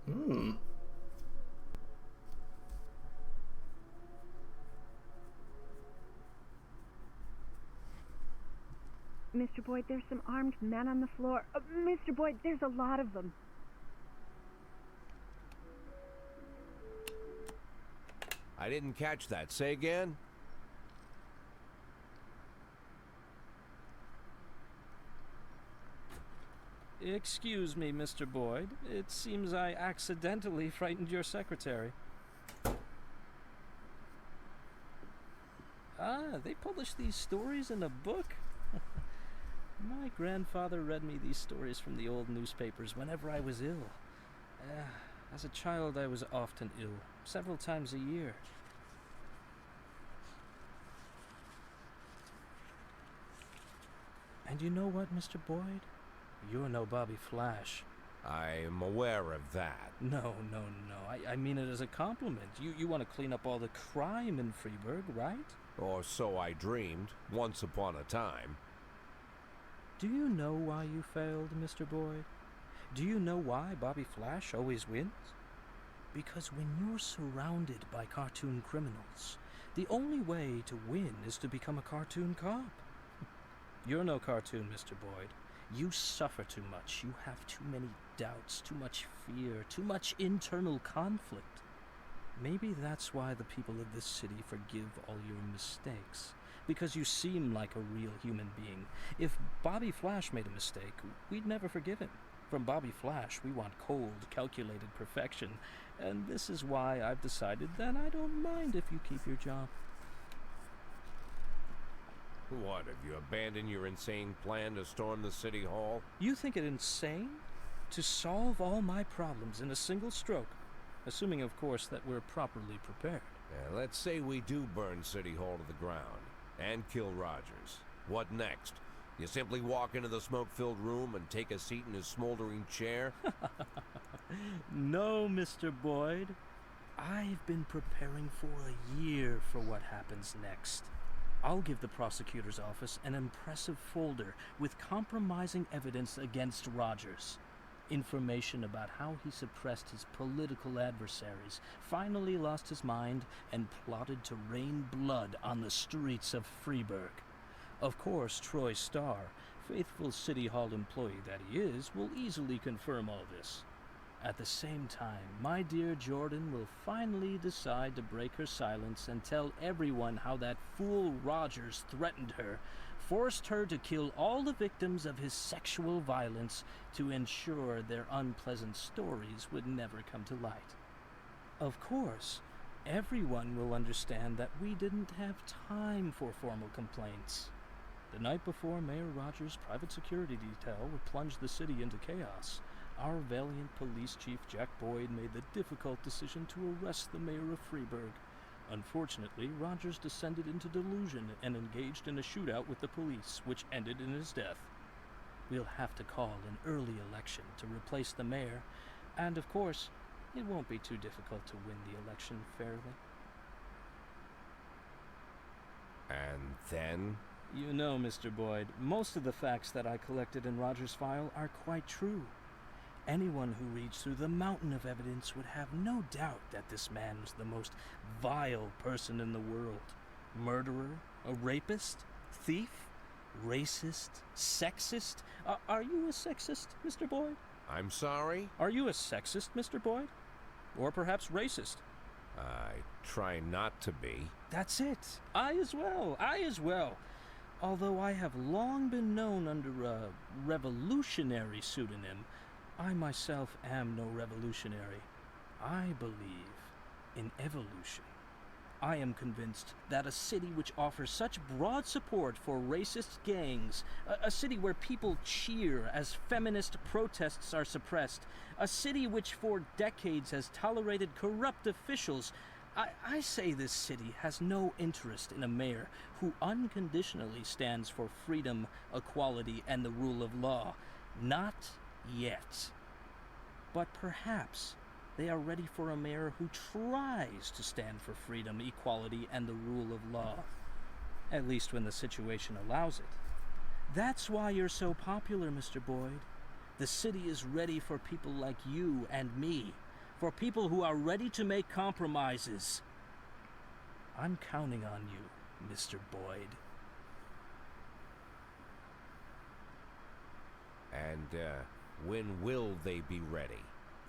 Hmm. Mr. Boyd, there's some armed men on the floor. Mr. Boyd, there's a lot of them. I didn't catch that. Say again? Excuse me, Mr. Boyd. It seems I accidentally frightened your secretary. Ah, they publish these stories in a book? My grandfather read me these stories from the old newspapers whenever I was ill. As a child, I was often ill, several times a year. And you know what, Mr. Boyd? You're no Bobby Flash. I'm aware of that. No. I mean it as a compliment. You want to clean up all the crime in Freeburg, right? Or so I dreamed, once upon a time. Do you know why you failed, Mr. Boyd? Do you know why Bobby Flash always wins? Because when you're surrounded by cartoon criminals, the only way to win is to become a cartoon cop. You're no cartoon, Mr. Boyd. You suffer too much. You have too many doubts, too much fear, too much internal conflict. Maybe that's why the people of this city forgive all your mistakes. Because you seem like a real human being. If Bobby Flash made a mistake, we'd never forgive him. From Bobby Flash, we want cold, calculated perfection. And this is why I've decided that I don't mind if you keep your job. What, have you abandoned your insane plan to storm the city hall? You think it insane? To solve all my problems in a single stroke? Assuming, of course, that we're properly prepared. Let's say we do burn City Hall to the ground and kill Rogers. What next? You simply walk into the smoke-filled room and take a seat in his smoldering chair? No, Mr. Boyd. I've been preparing for a year for what happens next. I'll give the prosecutor's office an impressive folder with compromising evidence against Rogers. Information about how he suppressed his political adversaries, finally lost his mind, and plotted to rain blood on the streets of Freeburg. Of course, Troy Starr, faithful City Hall employee that he is, will easily confirm all this. At the same time, my dear Jordan will finally decide to break her silence and tell everyone how that fool Rogers threatened her, forced her to kill all the victims of his sexual violence to ensure their unpleasant stories would never come to light. Of course, everyone will understand that we didn't have time for formal complaints. The night before Mayor Rogers' private security detail would plunge the city into chaos, our valiant police chief Jack Boyd made the difficult decision to arrest the mayor of Freeburg. Unfortunately, Rogers descended into delusion and engaged in a shootout with the police, which ended in his death. We'll have to call an early election to replace the mayor, and of course, it won't be too difficult to win the election fairly. And then? You know, Mr. Boyd, most of the facts that I collected in Rogers' file are quite true. Anyone who reads through the mountain of evidence would have no doubt that this man was the most vile person in the world. Murderer, a rapist, thief, racist, sexist. Are you a sexist, Mr. Boyd? I'm sorry? Are you a sexist, Mr. Boyd? Or perhaps racist? I try not to be. That's it. I as well. Although I have long been known under a revolutionary pseudonym, I myself am no revolutionary. I believe in evolution. I am convinced that a city which offers such broad support for racist gangs, a city where people cheer as feminist protests are suppressed, a city which for decades has tolerated corrupt officials, I say this city has no interest in a mayor who unconditionally stands for freedom, equality, and the rule of law. Not yet. But perhaps they are ready for a mayor who tries to stand for freedom, equality, and the rule of law. At least when the situation allows it. That's why you're so popular, Mr. Boyd. The city is ready for people like you and me. for people who are ready to make compromises. I'm counting on you, Mr. Boyd. And, when will they be ready?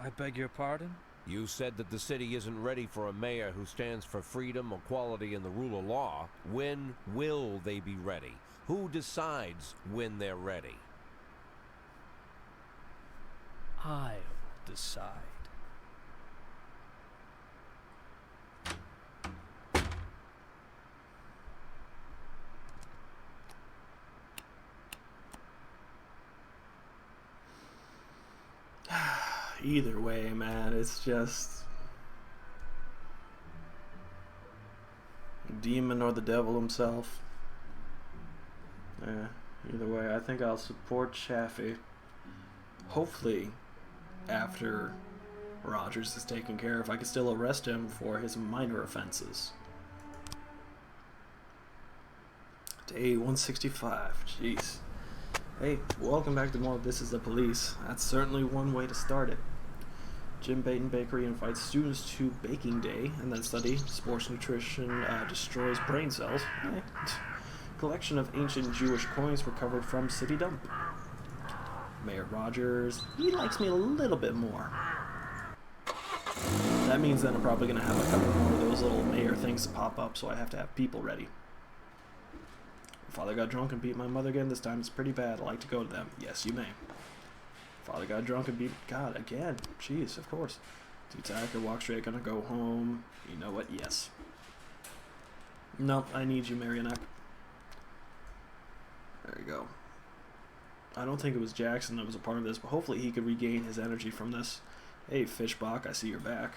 I beg your pardon? You said that the city isn't ready for a mayor who stands for freedom, equality, and the rule of law. When will they be ready? Who decides when they're ready? I'll decide. Either way, man, it's just demon or the devil himself. Either way, I think I'll support Chaffee. Hopefully, after Rogers is taken care of, I can still arrest him for his minor offenses. Day 165. Jeez. Hey, welcome back to more This Is the Police. That's certainly one way to start it. Jim Baton Bakery invites students to baking day and then study sports nutrition destroys brain cells. Collection of ancient Jewish coins recovered from city dump. Mayor Rogers, he likes me a little bit more. That means that I'm probably going to have a couple more of those little mayor things to pop up, so I have to have people ready. Father got drunk and beat my mother again. This time it's pretty bad. I like to go to them. Yes, you may. Father got drunk and beat God again. Jeez, of course. Two-tacker, walk straight, gonna go home. You know what? Yes. Nope, I need you, Marionette. There you go. I don't think it was Jackson that was a part of this, but hopefully he could regain his energy from this. Hey, Fishbach, I see you're back.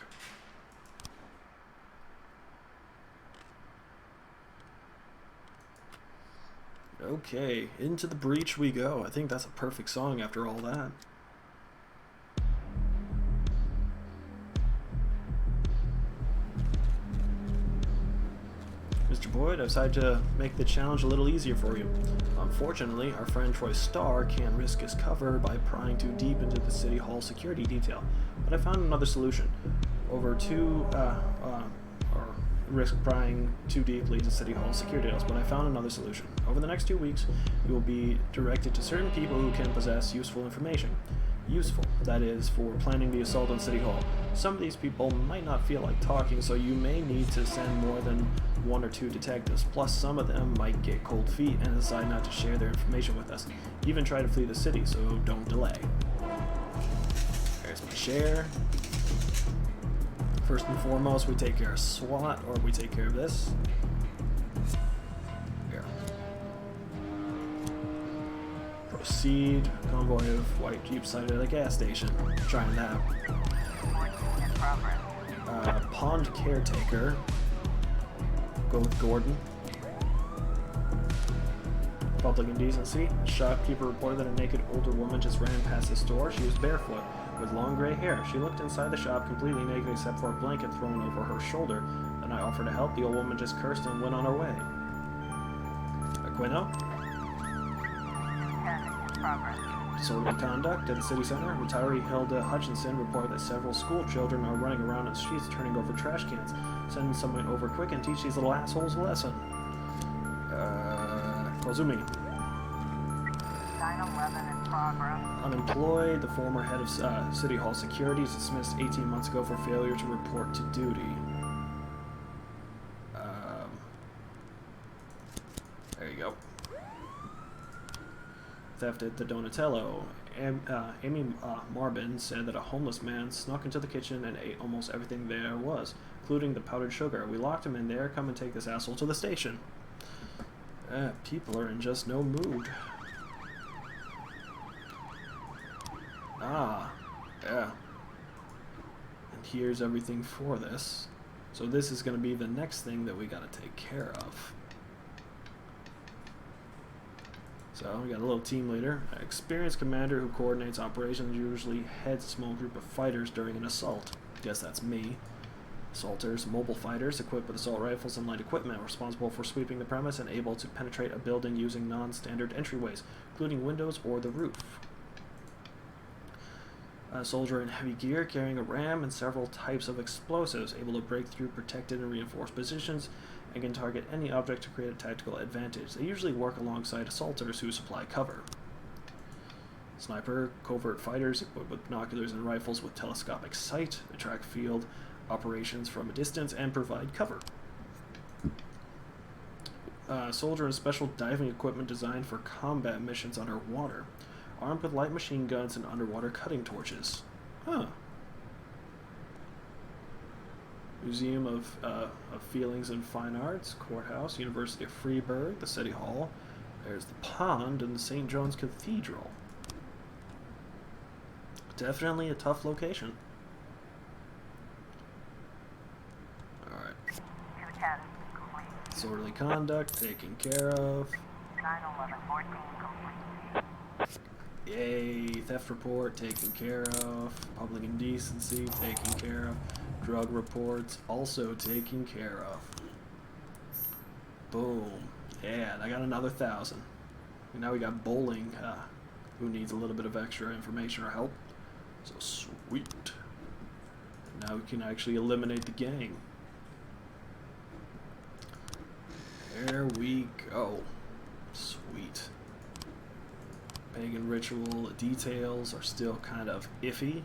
Okay, into the breach we go. I think that's a perfect song after all that. Mr. Boyd, I've decided to make the challenge a little easier for you. Unfortunately, our friend Troy Starr can't risk his cover by prying too deep into the City Hall security detail, but I found another solution. Risk prying too deeply into City Hall security details, but I found another solution. Over the next 2 weeks, you will be directed to certain people who can possess useful information. Useful, that is, for planning the assault on City Hall. Some of these people might not feel like talking, so you may need to send more than 1 or 2 detectives. Plus, some of them might get cold feet and decide not to share their information with us. Even try to flee the city, so don't delay. There's my share. First and foremost, we take care of SWAT, or we take care of this. Here. Proceed. Convoy of white Jeep sighted at a gas station. Trying that. Pond caretaker. Go with Gordon. Public indecency. A shopkeeper reported that a naked older woman just ran past the store. She was barefoot, with long gray hair. She looked inside the shop completely naked except for a blanket thrown over her shoulder. Then I offered to help. The old woman just cursed and went on her way. Aquino? Disorderly conduct at the city center. Retiree Hilda Hutchinson reported that several school children are running around in the streets turning over trash cans. Send someone over quick and teach these little assholes a lesson. Kozumi. 9/11 in progress. Unemployed, the former head of City Hall Security is dismissed 18 months ago for failure to report to duty. There you go. Theft at the Donatello. Amy Marbin said that a homeless man snuck into the kitchen and ate almost everything there was, including the powdered sugar. We locked him in there. Come and take this asshole to the station. People are in just no mood. Ah, yeah. And here's everything for this. So this is going to be the next thing that we got to take care of. So we got a little team leader, an experienced commander who coordinates operations, usually heads a small group of fighters during an assault. Guess that's me. Assaulters, mobile fighters equipped with assault rifles and light equipment, responsible for sweeping the premise and able to penetrate a building using non-standard entryways, including windows or the roof. A soldier in heavy gear carrying a ram and several types of explosives, able to break through protected and reinforced positions, and can target any object to create a tactical advantage. They usually work alongside assaulters who supply cover. Sniper, covert fighters equipped with binoculars and rifles with telescopic sight, they track field operations from a distance and provide cover. Soldier in special diving equipment designed for combat missions underwater, armed with light machine guns and underwater cutting torches. Huh. Museum of Feelings and Fine Arts, Courthouse, University of Freiburg, the City Hall. There's the pond and the St. John's Cathedral. Definitely a tough location. Alright. Disorderly conduct, taken care of. 9/11/14 complete. Yay, theft report, taken care of. Public indecency, taken care of. Drug reports, also taken care of. Boom. Yeah, I got another 1,000. And now we got bowling, who needs a little bit of extra information or help. So sweet. Now we can actually eliminate the gang. There we go. Sweet. Pagan ritual details are still kind of iffy.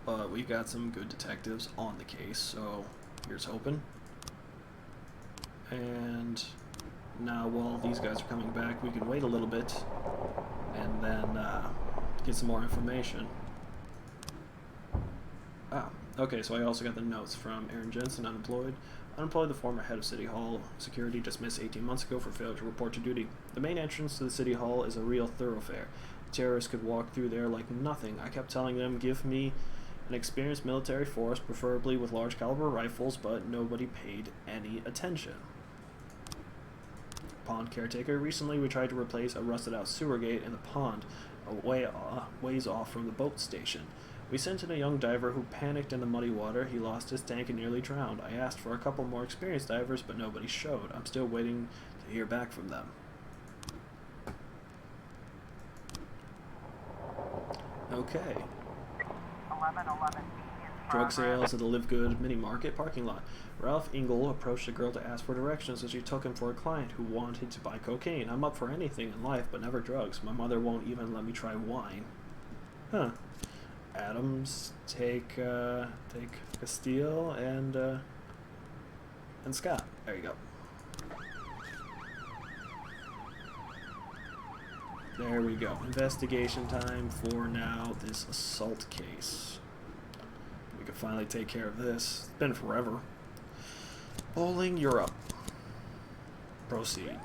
But we got some good detectives on the case, so here's hoping. And now while these guys are coming back, we can wait a little bit and then get some more information. Okay, so I also got the notes from Aaron Jensen, unemployed. Unemployed, the former head of City Hall security, dismissed 18 months ago for failure to report to duty. The main entrance to the City Hall is a real thoroughfare. Terrorists could walk through there like nothing. I kept telling them, give me an experienced military force, preferably with large caliber rifles, but nobody paid any attention. Pond caretaker. Recently we tried to replace a rusted out sewer gate in the pond, ways off from the boat station. We sent in a young diver who panicked in the muddy water. He lost his tank and nearly drowned. I asked for a couple more experienced divers, but nobody showed. I'm still waiting to hear back from them. Okay. 11/11 Drug sales at the Live Good mini market parking lot. Ralph Engel approached a girl to ask for directions, and she took him for a client who wanted to buy cocaine. I'm up for anything in life, but never drugs. My mother won't even let me try wine. Huh. Adams, take Castile and Scott. There you go. There we go. Investigation time for now this assault case. We can finally take care of this. It's been forever. Bowling, you're up. Proceed.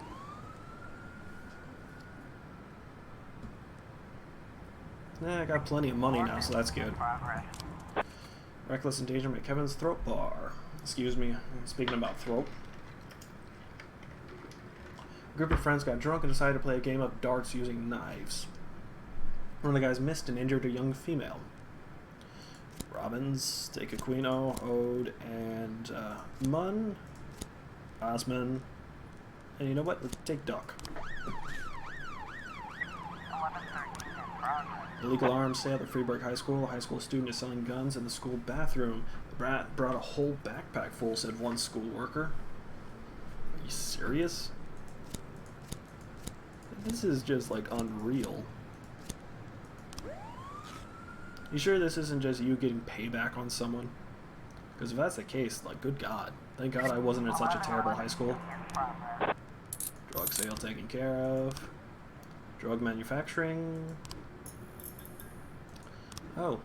I got plenty of money now, so that's good. progress. Reckless endangerment at Kevin's throat bar. Excuse me, speaking about throat. A group of friends got drunk and decided to play a game of darts using knives. One of the guys missed and injured a young female. Robbins, take Aquino, Ode, and Munn, Osman, and you know what? Let's take Duck. 11/13 in progress. Illegal arms sale at Freiburg High School. A high school student is selling guns in the school bathroom. The brat brought a whole backpack full, said one school worker. Are you serious? This is just like unreal. You sure this isn't just you getting payback on someone? Because if that's the case, like, good God. Thank God I wasn't in such a terrible high school. In progress. Drug sale taken care of. Drug manufacturing. Oh,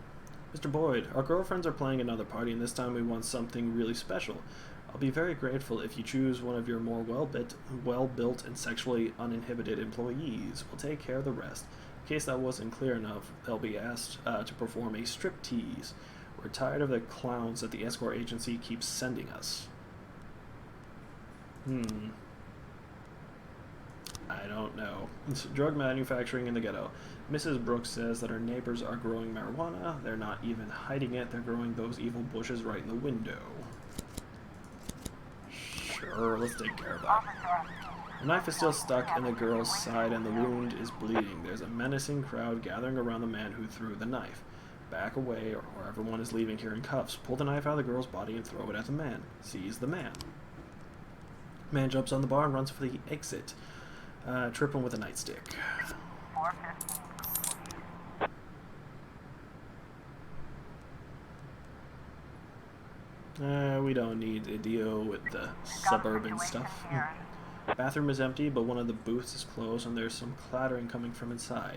Mr. Boyd, our girlfriends are playing another party, and this time we want something really special. I'll be very grateful if you choose one of your more well-built and sexually uninhibited employees. We'll take care of the rest. In case that wasn't clear enough, they'll be asked to perform a striptease. We're tired of the clowns that the escort agency keeps sending us. I don't know. It's drug manufacturing in the ghetto. Mrs. Brooks says that her neighbors are growing marijuana. They're not even hiding it. They're growing those evil bushes right in the window. Sure, let's take care of that. Officer, The knife is still stuck in the girl's side and the wound is bleeding. There's a menacing crowd gathering around the man who threw the knife. Back away or everyone is leaving here in cuffs. Pull the knife out of the girl's body and throw it at the man. Seize the man. Man jumps on the bar and runs for the exit. Trip him with a nightstick. 415 completion. We don't need to deal with the suburban stuff. Here. Bathroom is empty, but one of the booths is closed and there's some clattering coming from inside.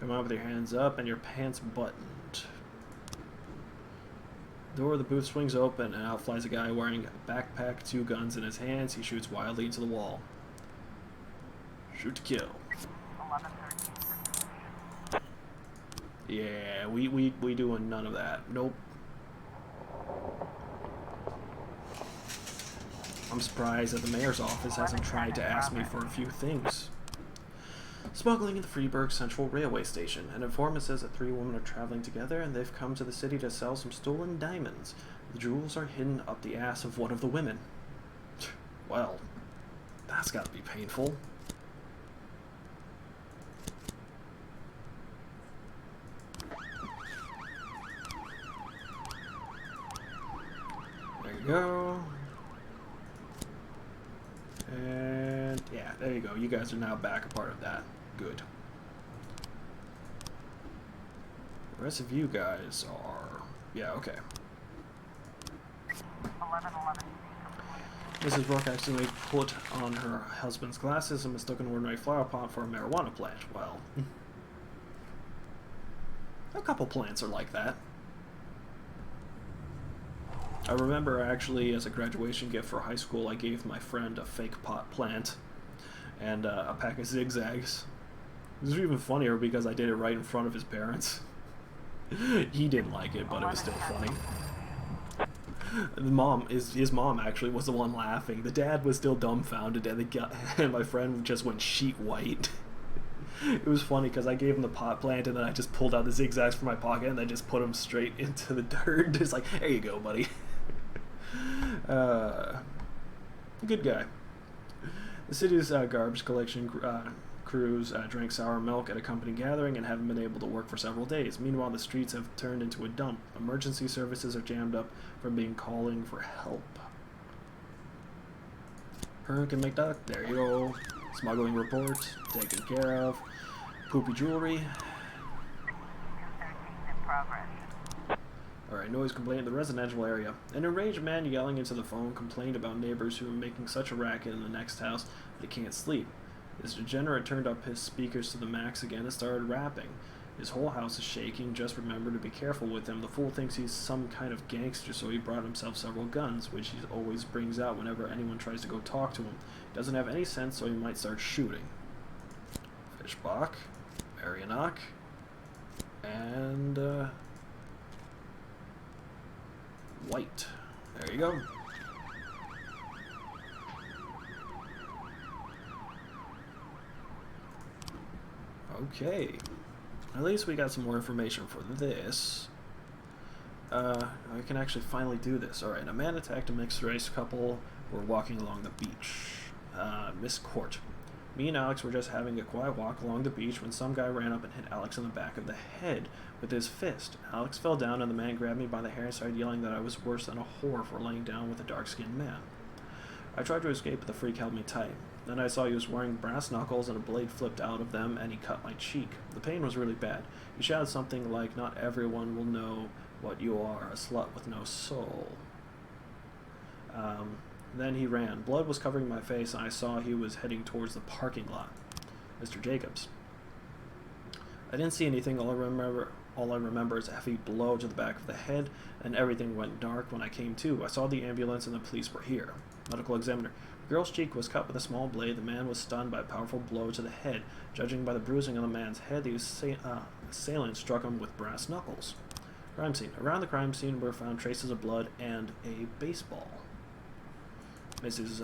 Come out with your hands up and your pants buttoned. The door of the booth swings open and out flies a guy wearing a backpack, 2 guns in his hands. He shoots wildly into the wall. Shoot to kill. 1113. Yeah, we doing none of that. Nope. I'm surprised that the mayor's office hasn't tried to ask me for a few things. Smuggling in the Freeburg Central Railway Station. An informant says that 3 women are traveling together and they've come to the city to sell some stolen diamonds. The jewels are hidden up the ass of one of the women. Well, that's gotta be painful. There you go. And yeah, there you go. You guys are now back a part of that. Good. The rest of you guys are... Yeah, okay. 1111. Mrs. Rourke accidentally put on her husband's glasses and mistook an ordinary flower pot for a marijuana plant. Well, a couple plants are like that. I remember actually as a graduation gift for high school, I gave my friend a fake pot plant and a pack of zigzags. It was even funnier because I did it right in front of his parents. He didn't like it, but it was still funny. His mom actually was the one laughing. The dad was still dumbfounded, and my friend just went sheet white. It was funny because I gave him the pot plant and then I just pulled out the zigzags from my pocket and then just put them straight into the dirt. Just like, there you go, buddy. Good guy. The city's garbage collection crews drank sour milk at a company gathering and haven't been able to work for several days. Meanwhile, the streets have turned into a dump. Emergency services are jammed up from being calling for help. Herc and McDuck, there you go. Smuggling report, taken care of. Poopy jewelry. 213 in progress. Alright, noise complaint in the residential area. An enraged man yelling into the phone complained about neighbors who were making such a racket in the next house that he can't sleep. This degenerate turned up his speakers to the max again and started rapping. His whole house is shaking. Just remember to be careful with him. The fool thinks he's some kind of gangster, so he brought himself several guns, which he always brings out whenever anyone tries to go talk to him. He doesn't have any sense, so he might start shooting. Fishbach, Marianoc, and White. There you go. Okay. At least we got some more information for this. I can actually finally do this. Alright, a man attacked a mixed-race couple who were walking along the beach. Miss Court. Me and Alex were just having a quiet walk along the beach when some guy ran up and hit Alex in the back of the head with his fist. Alex fell down and the man grabbed me by the hair and started yelling that I was worse than a whore for laying down with a dark-skinned man. I tried to escape, but the freak held me tight. Then I saw he was wearing brass knuckles and a blade flipped out of them, and he cut my cheek. The pain was really bad. He shouted something like, "Not everyone will know what you are, a slut with no soul." Then he ran. Blood was covering my face, and I saw he was heading towards the parking lot. Mr. Jacobs. I didn't see anything. All I remember is a heavy blow to the back of the head, and everything went dark when I came to. I saw the ambulance and the police were here. Medical examiner. The girl's cheek was cut with a small blade. The man was stunned by a powerful blow to the head. Judging by the bruising on the man's head, the assailant struck him with brass knuckles. Crime scene. Around the crime scene were found traces of blood and a baseball. Mrs.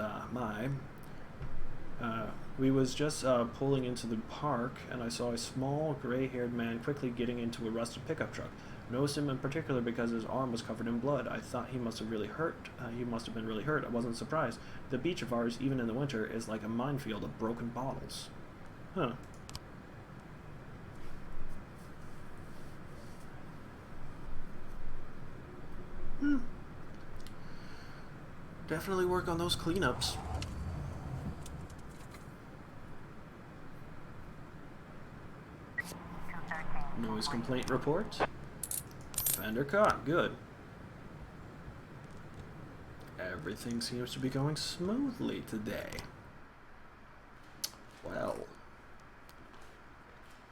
We was just pulling into the park, and I saw a small, gray-haired man quickly getting into a rusted pickup truck. Noticed him in particular because his arm was covered in blood. I thought he must have really hurt. He must have been really hurt. I wasn't surprised. The beach of ours, even in the winter, is like a minefield of broken bottles. Huh. Definitely work on those cleanups. Noise complaint report. Offender caught. Good. Everything seems to be going smoothly today. Well,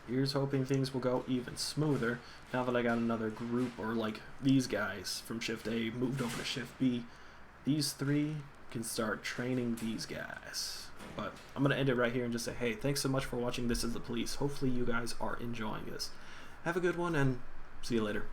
here's hoping things will go even smoother now that I got another group, or like these guys from Shift A moved over to Shift B. These three can start training these guys. But I'm going to end it right here and just say, hey, thanks so much for watching This Is the Police. Hopefully you guys are enjoying this. Have a good one and see you later.